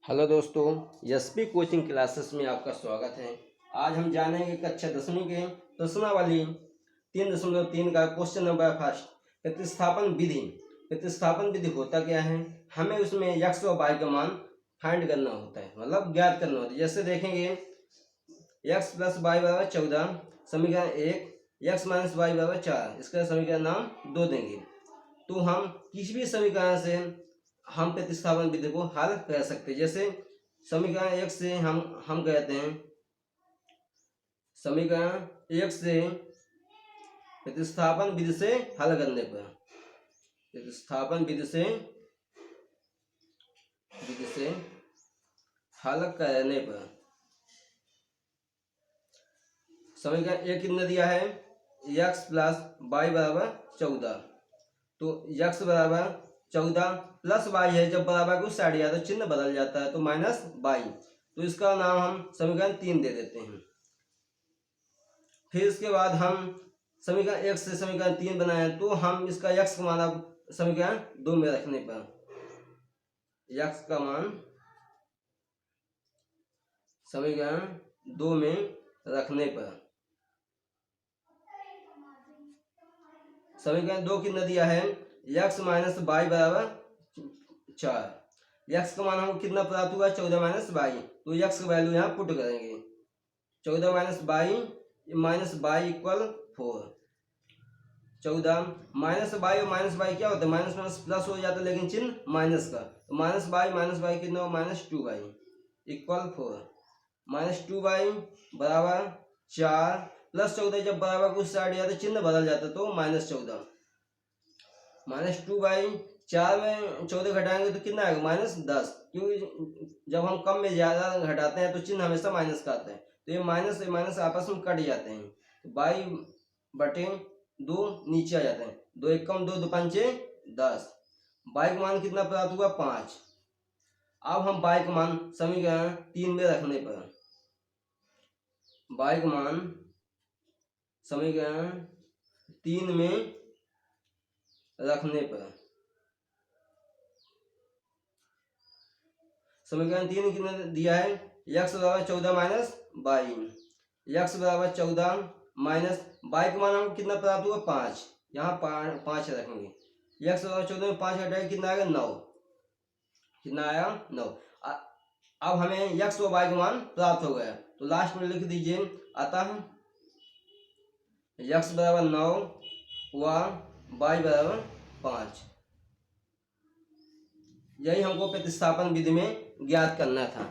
Hello दोस्तों, SP coaching classes में आपका स्वागत है। आज हम जानेंगे कक्षा 10वीं के प्रश्नावली 3.3 का क्वेश्चन नंबर फर्स्ट। प्रतिस्थापन विधि। प्रतिस्थापन विधि होता क्या है? हमें उसमें x और y का मान फाइंड करना होता है, मतलब ज्ञात करना होता है। जैसे देखेंगे x + y = 14, समीकरण 1, x - y = 4, इसका समीकरण नाम 2 देंगे। तो हम किसी भी समीकरण से हम प्रतिस्थापन विधि को हल कर सकते हैं। जैसे समीकरण 1 से हम कहते हैं, समीकरण 1 से प्रतिस्थापन विधि से हल करने पर, प्रतिस्थापन विधि से हल करने पर समीकरण 1 कितना दिया है? x + y = 14। तो x बराबर 14 प्लस y है, जब बराबर को साइड या तो चिन्ह बदल जाता है, तो -y। तो इसका नाम हम समीकरण 3 दे देते हैं। फिर इसके बाद हम समीकरण 1 से समीकरण 3 बनाए, तो हम इसका x का मान अब समीकरण 2 में रखने पर, x का मान समीकरण 2 में रखने पर समीकरण 2 कितना दिया है? x - y = 4। x का मान हमको कितना प्राप्त हुआ? 14 - y। तो x का वैल्यू यहाँ पुट करेंगे, 14 - y - y = 4। 14 -y और -y क्या होता है? माइनस माइनस प्लस हो जाता है, लेकिन चिन्ह माइनस का। तो -y कितना हो? -2y = 4। -2y बराबर 4 प्लस 14, जब बराबर कुछ साइड या तो चिन्ह बदल जाता है, तो -14। -2y 4 में 14 घटाएंगे तो कितना आएगा? -10। क्योंकि जब हम कम में ज़्यादा घटाते हैं तो चिन्ह हमेशा माइनस का आता है, तो ये माइनस से माइनस आपस में कट जाते हैं। तो y/2 नीचे आ जाते हैं। 2 × 1 = 2, 2 × 5 = 10। y का मान कितना प्राप्त हुआ? 5। अब हम y का मान समीकरण 3 में रखने पर, y का मान समीकरण 3 में रखने पर समीकरण 3 कितना दिया है? x = 14 - y। x = 14 minus y का मान हमको कितना प्राप्त हुआ? 5। यहाँ 5 रखेंगे। x = 14 में 5 घटाएंगे, कितना आएगा? 9। कितना आया? 9। अब हमें x और y का मान प्राप्त हो गया, तो लास्ट में लिख दीजिए, अतः x = 9 व y = 5। यही हमको प्रतिस्थापन विधि में ज्ञात करना था।